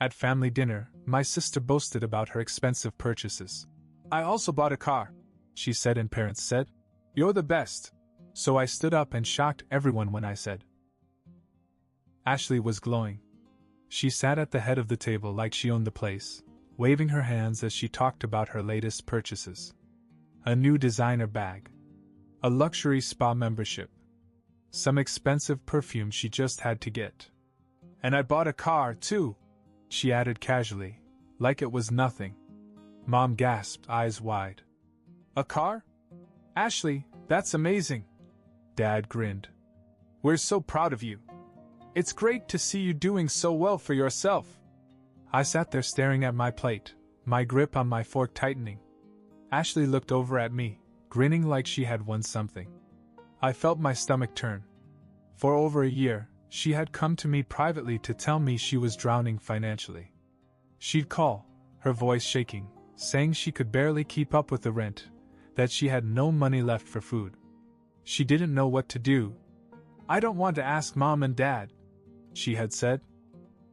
At family dinner, my sister boasted about her expensive purchases. "I also bought a car," she said, and parents said, "You're the best." So I stood up and shocked everyone when I said. Ashley was glowing. She sat at the head of the table like she owned the place, waving her hands as she talked about her latest purchases. A new designer bag. A luxury spa membership. Some expensive perfume she just had to get. "And I bought a car, too," she added casually, like it was nothing. Mom gasped, eyes wide. "A car? Ashley, that's amazing." Dad grinned. "We're so proud of you. It's great to see you doing so well for yourself." I sat there staring at my plate, my grip on my fork tightening. Ashley looked over at me, grinning like she had won something. I felt my stomach turn. For over a year, she had come to me privately to tell me she was drowning financially. She'd call, her voice shaking, saying she could barely keep up with the rent, that she had no money left for food. She didn't know what to do. "I don't want to ask Mom and Dad," she had said.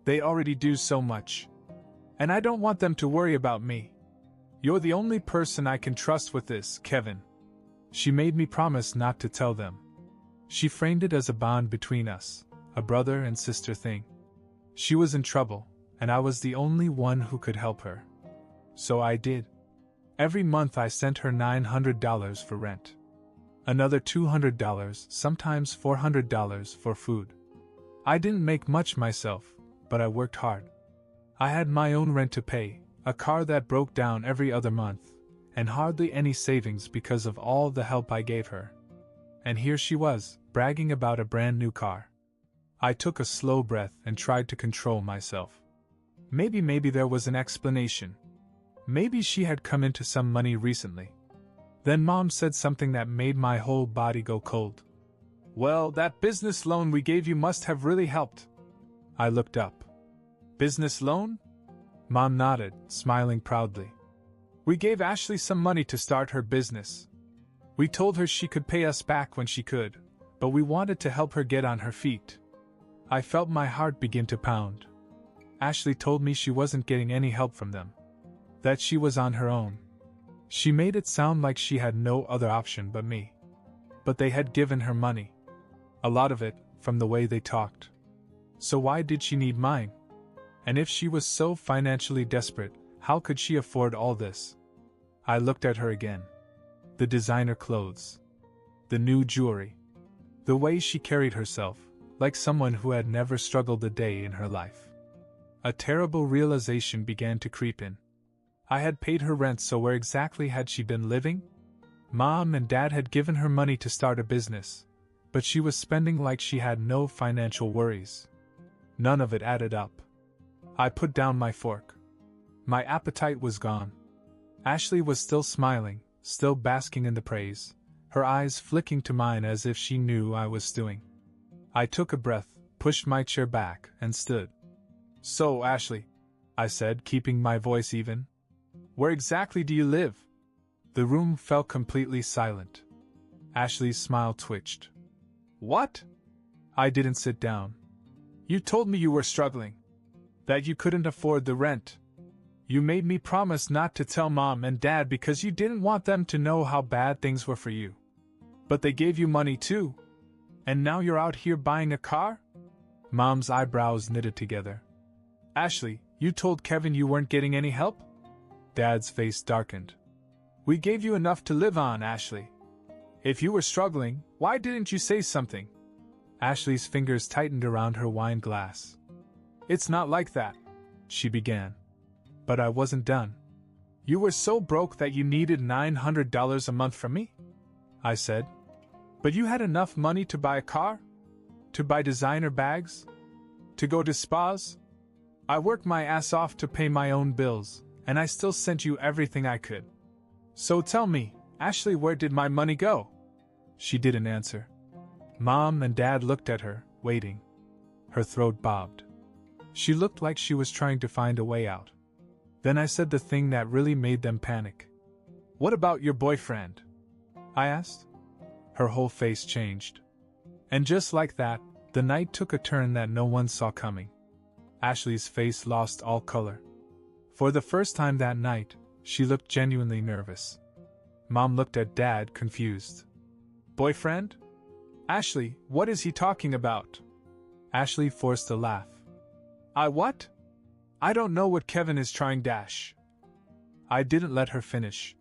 "They already do so much. And I don't want them to worry about me. You're the only person I can trust with this, Kevin." She made me promise not to tell them. She framed it as a bond between us, a brother and sister thing. She was in trouble, and I was the only one who could help her. So I did. Every month I sent her $900 for rent. Another $200, sometimes $400 for food. I didn't make much myself, but I worked hard. I had my own rent to pay, a car that broke down every other month, and hardly any savings because of all the help I gave her. And here she was, bragging about a brand new car. I took a slow breath and tried to control myself. Maybe there was an explanation. Maybe she had come into some money recently. Then Mom said something that made my whole body go cold. "Well, that business loan we gave you must have really helped." I looked up. "Business loan?" Mom nodded, smiling proudly. "We gave Ashley some money to start her business. We told her she could pay us back when she could, but we wanted to help her get on her feet." I felt my heart begin to pound. Ashley told me she wasn't getting any help from them. That she was on her own. She made it sound like she had no other option but me. But they had given her money. A lot of it, from the way they talked. So why did she need mine? And if she was so financially desperate, how could she afford all this? I looked at her again. The designer clothes. The new jewelry. The way she carried herself, like someone who had never struggled a day in her life. A terrible realization began to creep in. I had paid her rent, so where exactly had she been living? Mom and Dad had given her money to start a business, but she was spending like she had no financial worries. None of it added up. I put down my fork. My appetite was gone. Ashley was still smiling, still basking in the praise, her eyes flicking to mine as if she knew I was stewing. I took a breath, pushed my chair back, and stood. "So, Ashley," I said, keeping my voice even, "where exactly do you live?" The room fell completely silent. Ashley's smile twitched. "What?" I didn't sit down. "You told me you were struggling. That you couldn't afford the rent. You made me promise not to tell Mom and Dad because you didn't want them to know how bad things were for you. But they gave you money too. And now you're out here buying a car?" Mom's eyebrows knitted together. "Ashley, you told Kevin you weren't getting any help?" Dad's face darkened. "We gave you enough to live on, Ashley. If you were struggling, why didn't you say something?" Ashley's fingers tightened around her wine glass. "It's not like that," she began. But I wasn't done. "You were so broke that you needed $900 a month from me?" I said. "But you had enough money to buy a car? To buy designer bags? To go to spas? I worked my ass off to pay my own bills, and I still sent you everything I could. So tell me, Ashley, where did my money go?" She didn't answer. Mom and Dad looked at her, waiting. Her throat bobbed. She looked like she was trying to find a way out. Then I said the thing that really made them panic. "What about your boyfriend?" I asked. Her whole face changed. And just like that, the night took a turn that no one saw coming. Ashley's face lost all color. For the first time that night, she looked genuinely nervous. Mom looked at Dad, confused. Boyfriend? Ashley, what is he talking about? Ashley forced a laugh. What? I don't know what Kevin is trying dash. I didn't let her finish.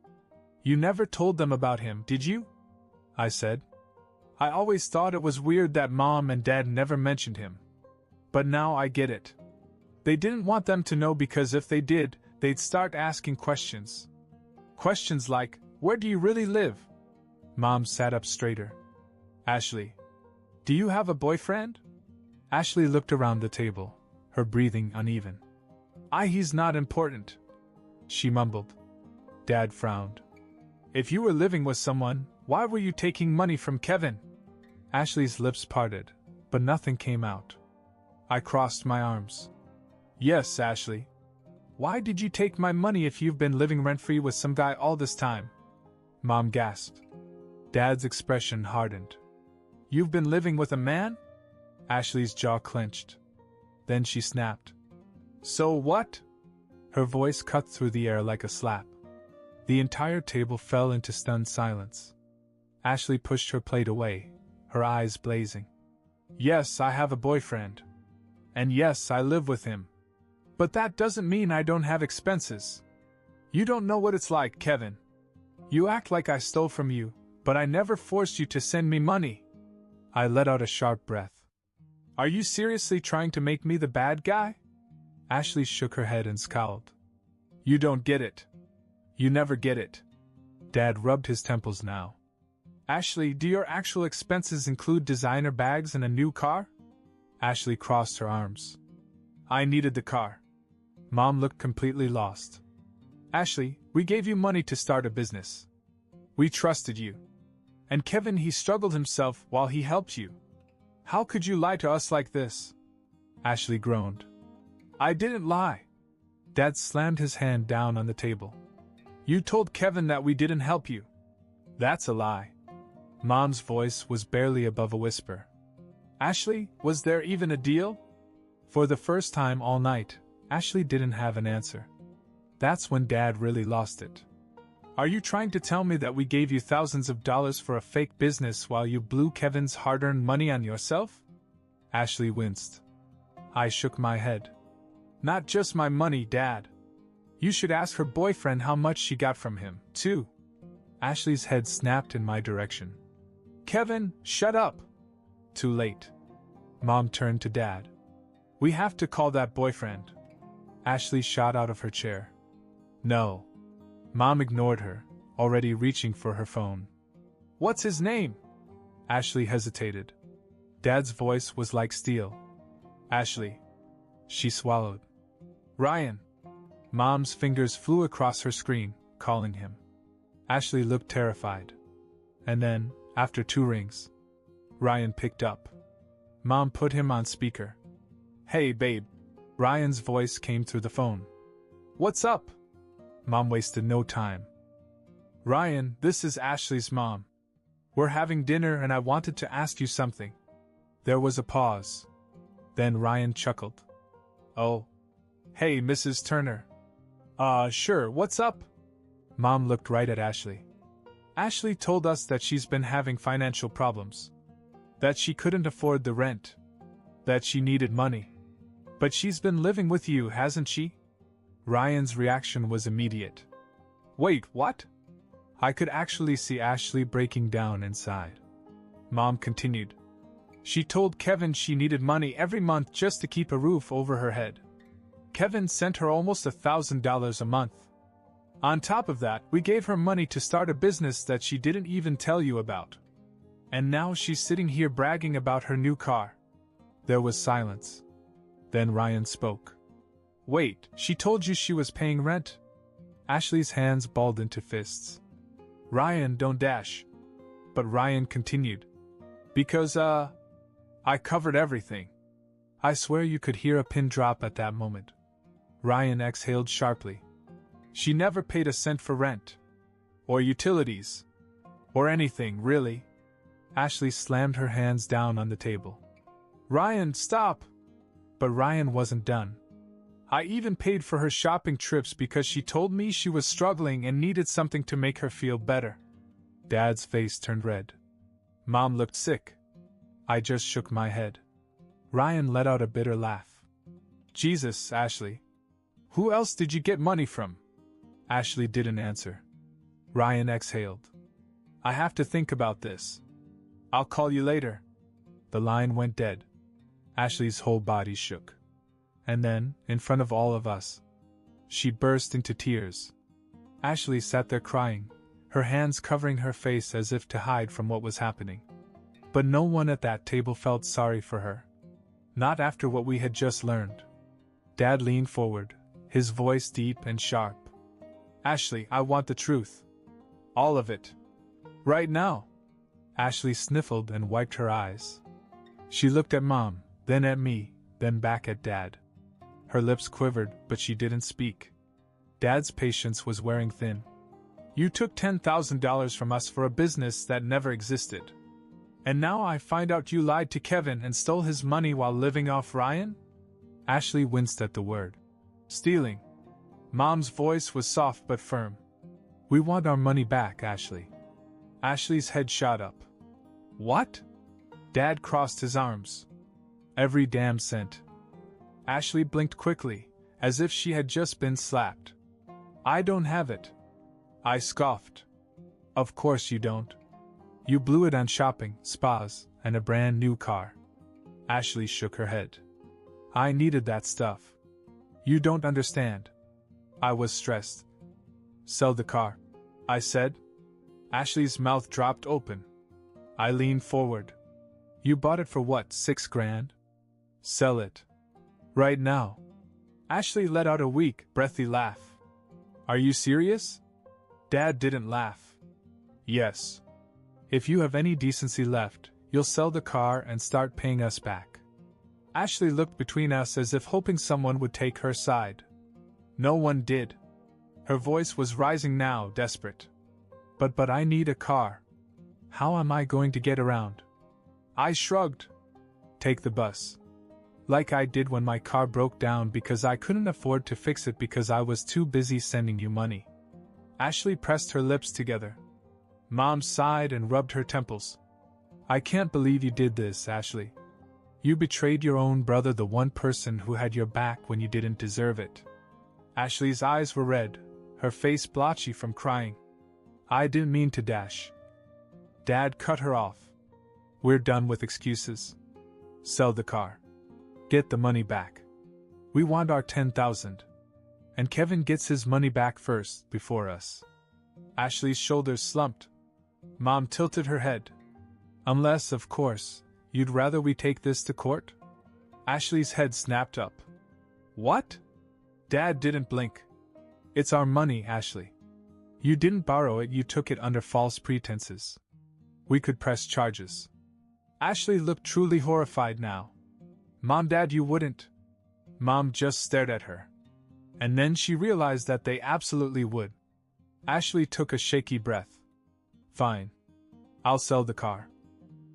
You never told them about him, did you? I said. I always thought it was weird that Mom and Dad never mentioned him. But now I get it. They didn't want them to know because if they did, they'd start asking questions. Questions like, where do you really live? Mom sat up straighter. Ashley, do you have a boyfriend? Ashley looked around the table, her breathing uneven. He's not important, she mumbled. Dad frowned. If you were living with someone, why were you taking money from Kevin? Ashley's lips parted, but nothing came out. I crossed my arms. Yes, Ashley. Why did you take my money if you've been living rent-free with some guy all this time? Mom gasped. Dad's expression hardened. You've been living with a man? Ashley's jaw clenched. Then she snapped. So what? Her voice cut through the air like a slap. The entire table fell into stunned silence. Ashley pushed her plate away, her eyes blazing. Yes, I have a boyfriend. And yes, I live with him. But that doesn't mean I don't have expenses. You don't know what it's like, Kevin. You act like I stole from you, but I never forced you to send me money. I let out a sharp breath. Are you seriously trying to make me the bad guy? Ashley shook her head and scowled. You don't get it. You never get it. Dad rubbed his temples now. Ashley, do your actual expenses include designer bags and a new car? Ashley crossed her arms. I needed the car. Mom looked completely lost. Ashley, we gave you money to start a business. We trusted you. And Kevin, he struggled himself while he helped you. How could you lie to us like this? Ashley groaned. I didn't lie. Dad slammed his hand down on the table. You told Kevin that we didn't help you. That's a lie. Mom's voice was barely above a whisper. Ashley, was there even a deal? For the first time all night, Ashley didn't have an answer. That's when Dad really lost it. Are you trying to tell me that we gave you thousands of dollars for a fake business while you blew Kevin's hard-earned money on yourself? Ashley winced. I shook my head. Not just my money, Dad. You should ask her boyfriend how much she got from him, too. Ashley's head snapped in my direction. Kevin, shut up! Too late. Mom turned to Dad. We have to call that boyfriend. Ashley shot out of her chair. No. Mom ignored her, already reaching for her phone. What's his name? Ashley hesitated. Dad's voice was like steel. Ashley. She swallowed. Ryan. Mom's fingers flew across her screen, calling him. Ashley looked terrified. And then, after 2 rings, Ryan picked up. Mom put him on speaker. Hey, babe. Ryan's voice came through the phone. What's up? Mom wasted no time. Ryan, this is Ashley's mom. We're having dinner and I wanted to ask you something. There was a pause. Then Ryan chuckled. Oh. Hey, Mrs. Turner. Sure, what's up? Mom looked right at Ashley. Ashley told us that she's been having financial problems. That she couldn't afford the rent. That she needed money. But she's been living with you, hasn't she? Ryan's reaction was immediate. Wait, what? I could actually see Ashley breaking down inside. Mom continued. She told Kevin she needed money every month just to keep a roof over her head. Kevin sent her almost $1,000 a month. On top of that, we gave her money to start a business that she didn't even tell you about. And now she's sitting here bragging about her new car. There was silence. Then Ryan spoke. Wait, she told you she was paying rent? Ashley's hands balled into fists. Ryan, don't dash. But Ryan continued. Because, I covered everything. I swear you could hear a pin drop at that moment. Ryan exhaled sharply. She never paid a cent for rent. Or utilities. Or anything, really. Ashley slammed her hands down on the table. Ryan, stop! But Ryan wasn't done. I even paid for her shopping trips because she told me she was struggling and needed something to make her feel better. Dad's face turned red. Mom looked sick. I just shook my head. Ryan let out a bitter laugh. Jesus, Ashley. Who else did you get money from? Ashley didn't answer. Ryan exhaled. I have to think about this. I'll call you later. The line went dead. Ashley's whole body shook. And then, in front of all of us, she burst into tears. Ashley sat there crying, her hands covering her face as if to hide from what was happening. But no one at that table felt sorry for her. Not after what we had just learned. Dad leaned forward, his voice deep and sharp. Ashley, I want the truth. All of it. Right now. Ashley sniffled and wiped her eyes. She looked at Mom, then at me, then back at Dad. Her lips quivered, but she didn't speak. Dad's patience was wearing thin. You took $10,000 from us for a business that never existed. And now I find out you lied to Kevin and stole his money while living off Ryan? Ashley winced at the word. Stealing. Mom's voice was soft but firm. We want our money back, Ashley. Ashley's head shot up. What? Dad crossed his arms. Every damn cent. Ashley blinked quickly, as if she had just been slapped. I don't have it. I scoffed. Of course you don't. You blew it on shopping, spas, and a brand new car. Ashley shook her head. I needed that stuff. You don't understand. I was stressed. Sell the car, I said. Ashley's mouth dropped open. I leaned forward. You bought it for what, $6,000? Sell it. Right now. Ashley let out a weak, breathy laugh. Are you serious? Dad didn't laugh. Yes. If you have any decency left, you'll sell the car and start paying us back. Ashley looked between us as if hoping someone would take her side. No one did. Her voice was rising now, desperate. But I need a car. How am I going to get around? I shrugged. Take the bus. Like I did when my car broke down because I couldn't afford to fix it because I was too busy sending you money. Ashley pressed her lips together. Mom sighed and rubbed her temples. I can't believe you did this, Ashley. You betrayed your own brother, the one person who had your back when you didn't deserve it. Ashley's eyes were red, her face blotchy from crying. I didn't mean to dash. Dad cut her off. We're done with excuses. Sell the car. Get the money back. We want our $10,000. And Kevin gets his money back first, before us. Ashley's shoulders slumped. Mom tilted her head. Unless, of course, you'd rather we take this to court? Ashley's head snapped up. What? Dad didn't blink. It's our money, Ashley. You didn't borrow it, you took it under false pretenses. We could press charges. Ashley looked truly horrified now. Mom, Dad, you wouldn't. Mom just stared at her. And then she realized that they absolutely would. Ashley took a shaky breath. Fine. I'll sell the car.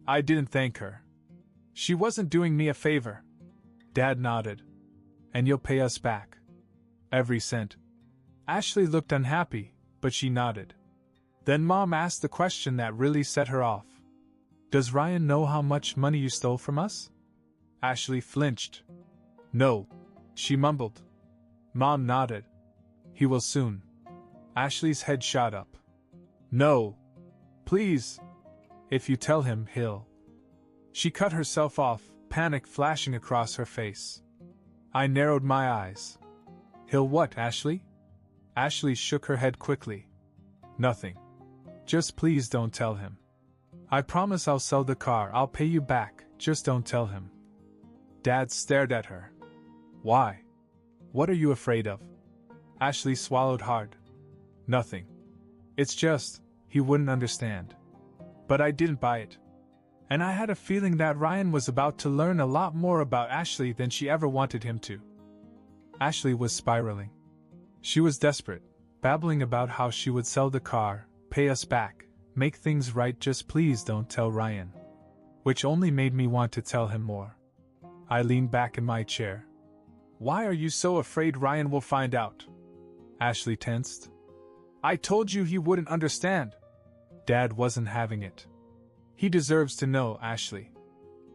I didn't thank her. She wasn't doing me a favor. Dad nodded. And you'll pay us back. Every cent. Ashley looked unhappy, but she nodded. Then Mom asked the question that really set her off. Does Ryan know how much money you stole from us? Ashley flinched. No, she mumbled. Mom nodded. He will soon. Ashley's head shot up. No. Please. If you tell him, he'll. She cut herself off, panic flashing across her face. I narrowed my eyes. He'll what, Ashley? Ashley shook her head quickly. Nothing. Just please don't tell him. I promise I'll sell the car, I'll pay you back, just don't tell him. Dad stared at her. Why? What are you afraid of? Ashley swallowed hard. Nothing. It's just, he wouldn't understand. But I didn't buy it. And I had a feeling that Ryan was about to learn a lot more about Ashley than she ever wanted him to. Ashley was spiraling. She was desperate, babbling about how she would sell the car, pay us back, make things right, just please don't tell Ryan. Which only made me want to tell him more. I leaned back in my chair. Why are you so afraid Ryan will find out? Ashley tensed. I told you he wouldn't understand. Dad wasn't having it. He deserves to know, Ashley.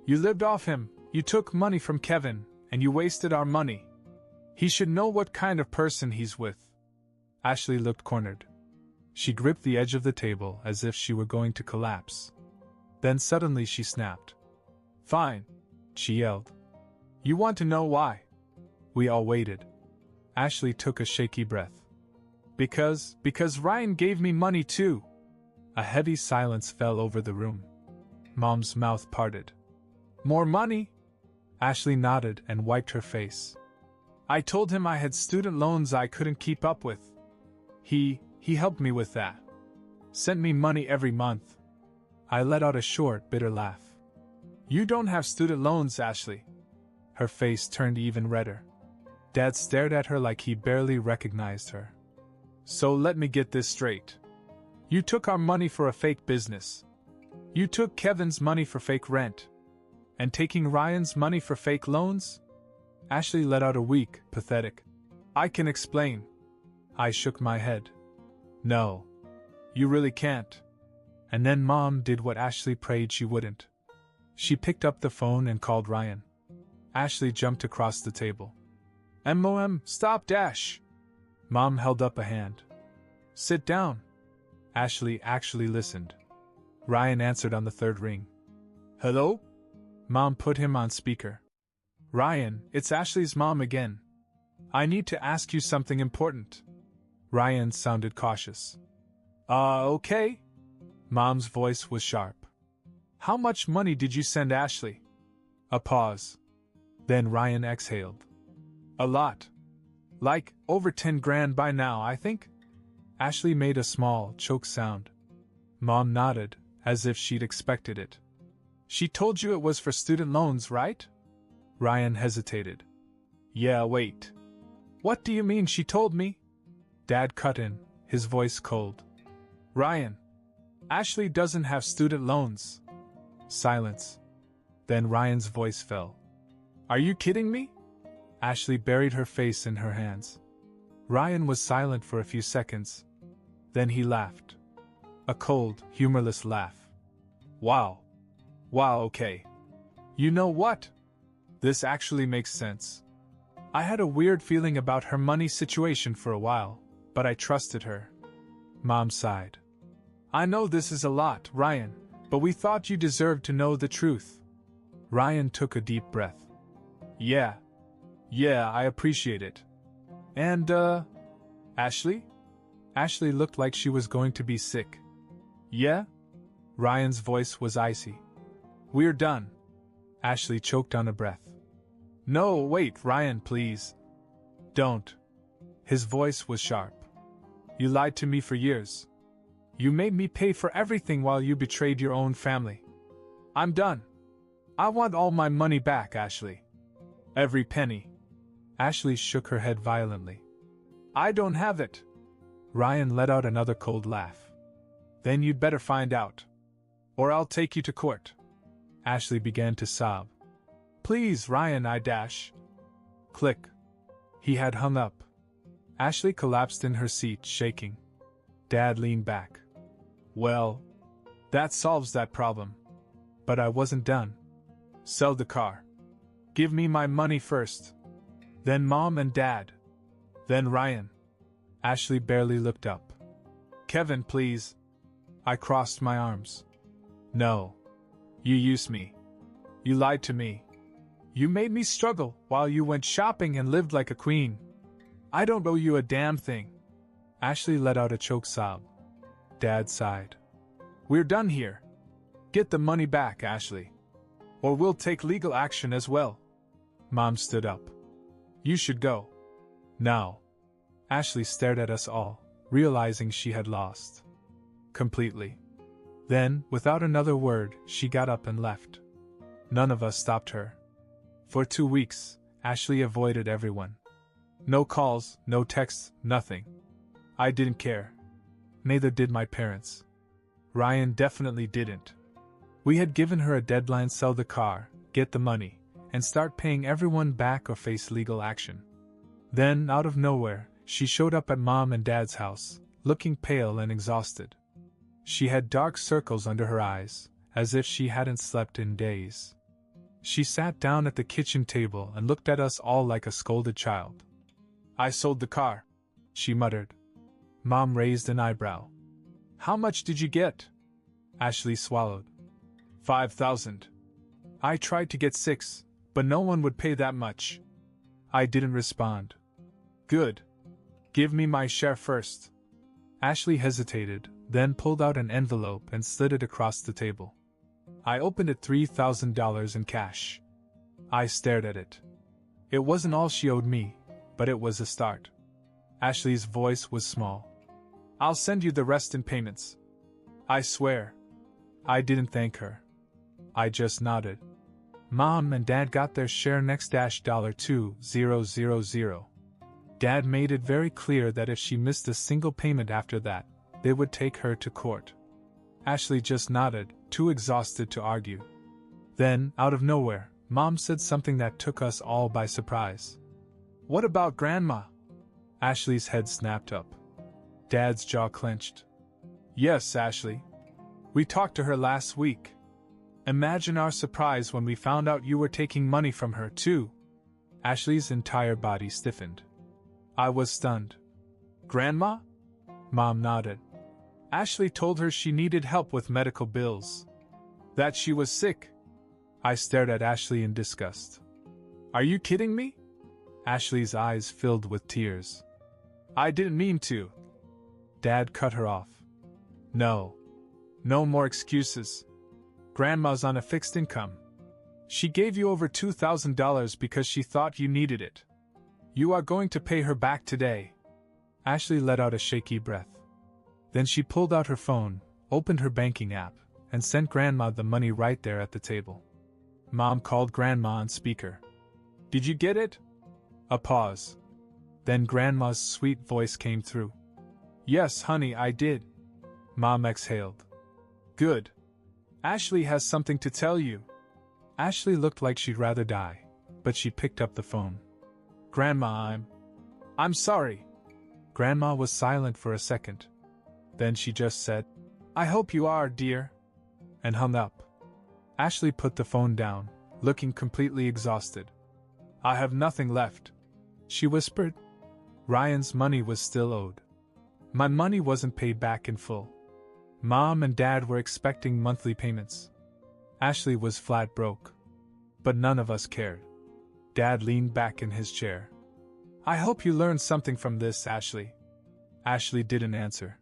You lived off him, you took money from Kevin, and you wasted our money. He should know what kind of person he's with. Ashley looked cornered. She gripped the edge of the table as if she were going to collapse. Then suddenly she snapped. Fine, she yelled. You want to know why? We all waited. Ashley took a shaky breath. Because Ryan gave me money too. A heavy silence fell over the room. Mom's mouth parted. More money? Ashley nodded and wiped her face. I told him I had student loans I couldn't keep up with. He helped me with that. Sent me money every month. I let out a short, bitter laugh. You don't have student loans, Ashley. Her face turned even redder. Dad stared at her like he barely recognized her. So let me get this straight. You took our money for a fake business. You took Kevin's money for fake rent. And taking Ryan's money for fake loans? Ashley let out a weak, pathetic, I can explain. I shook my head. No. You really can't. And then Mom did what Ashley prayed she wouldn't. She picked up the phone and called Ryan. Ashley jumped across the table. Mom, stop dash! Mom held up a hand. Sit down. Ashley actually listened. Ryan answered on the third ring. Hello? Mom put him on speaker. Ryan, it's Ashley's mom again. I need to ask you something important. Ryan sounded cautious. Okay? Mom's voice was sharp. How much money did you send Ashley? A pause. Then Ryan exhaled. A lot. Like, over 10 grand by now, I think? Ashley made a small, choke sound. Mom nodded, as if she'd expected it. She told you it was for student loans, right? Ryan hesitated. Yeah, wait. What do you mean she told me? Dad cut in, his voice cold. Ryan, Ashley doesn't have student loans. Silence. Then Ryan's voice fell. Are you kidding me? Ashley buried her face in her hands. Ryan was silent for a few seconds. Then he laughed. A cold, humorless laugh. Wow. Wow, okay. You know what? This actually makes sense. I had a weird feeling about her money situation for a while, but I trusted her. Mom sighed. I know this is a lot, Ryan, but we thought you deserved to know the truth. Ryan took a deep breath. Yeah, I appreciate it. And, Ashley? Ashley looked like she was going to be sick. Yeah? Ryan's voice was icy. We're done. Ashley choked on a breath. No, wait, Ryan, please. Don't. His voice was sharp. You lied to me for years. You made me pay for everything while you betrayed your own family. I'm done. I want all my money back, Ashley. Every penny. Ashley shook her head violently. I don't have it. Ryan let out another cold laugh. Then you'd better find out. Or I'll take you to court. Ashley began to sob. Please, Ryan, I dash. Click. He had hung up. Ashley collapsed in her seat, shaking. Dad leaned back. Well, that solves that problem. But I wasn't done. Sell the car. Give me my money first. Then Mom and Dad. Then Ryan. Ashley barely looked up. Kevin, please. I crossed my arms. No. You used me. You lied to me. You made me struggle while you went shopping and lived like a queen. I don't owe you a damn thing. Ashley let out a choked sob. Dad sighed. We're done here. Get the money back, Ashley. Or we'll take legal action as well. Mom stood up. You should go. Now. Ashley stared at us all, realizing she had lost. Completely. Then, without another word, she got up and left. None of us stopped her. For 2 weeks, Ashley avoided everyone. No calls, no texts, nothing. I didn't care. Neither did my parents. Ryan definitely didn't. We had given her a deadline: sell the car, get the money, and start paying everyone back or face legal action. Then, out of nowhere, she showed up at Mom and Dad's house, looking pale and exhausted. She had dark circles under her eyes, as if she hadn't slept in days. She sat down at the kitchen table and looked at us all like a scolded child. "I sold the car," she muttered. Mom raised an eyebrow. "How much did you get?" Ashley swallowed. $5,000. I tried to get 6, but no one would pay that much. I didn't respond. "Good. Give me my share first." Ashley hesitated, then pulled out an envelope and slid it across the table. I opened it. $3,000 in cash. I stared at it. It wasn't all she owed me, but it was a start. Ashley's voice was small. "I'll send you the rest in payments. I swear." I didn't thank her. I just nodded. Mom and Dad got their share next. $2000. Dad made it very clear that if she missed a single payment after that, they would take her to court. Ashley just nodded, too exhausted to argue. Then, out of nowhere, Mom said something that took us all by surprise. "What about Grandma?" Ashley's head snapped up. Dad's jaw clenched. "Yes, Ashley. We talked to her last week. Imagine our surprise when we found out you were taking money from her, too." Ashley's entire body stiffened. I was stunned. "Grandma?" Mom nodded. "Ashley told her she needed help with medical bills. That she was sick." I stared at Ashley in disgust. "Are you kidding me?" Ashley's eyes filled with tears. "I didn't mean to." Dad cut her off. "No. No more excuses. Grandma's on a fixed income. She gave you over $2,000 because she thought you needed it. You are going to pay her back today." Ashley let out a shaky breath. Then she pulled out her phone, opened her banking app, and sent Grandma the money right there at the table. Mom called Grandma on speaker. "Did you get it?" A pause. Then Grandma's sweet voice came through. "Yes, honey, I did." Mom exhaled. "Good. Ashley has something to tell you." Ashley looked like she'd rather die, but she picked up the phone. "Grandma, I'm sorry." Grandma was silent for a second. Then she just said, "I hope you are, dear," and hung up. Ashley put the phone down, looking completely exhausted. "I have nothing left," she whispered. Ryan's money was still owed. My money wasn't paid back in full. Mom and Dad were expecting monthly payments. Ashley was flat broke. But none of us cared. Dad leaned back in his chair. "I hope you learned something from this, Ashley." Ashley didn't answer.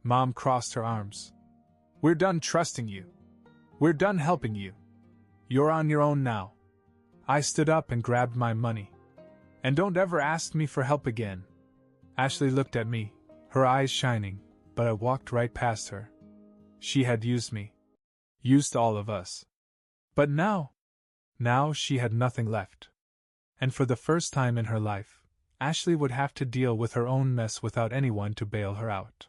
Mom crossed her arms. "We're done trusting you. We're done helping you. You're on your own now." I stood up and grabbed my money. "And don't ever ask me for help again." Ashley looked at me, her eyes shining, but I walked right past her. She had used me. Used all of us. But now she had nothing left. And for the first time in her life, Ashley would have to deal with her own mess without anyone to bail her out.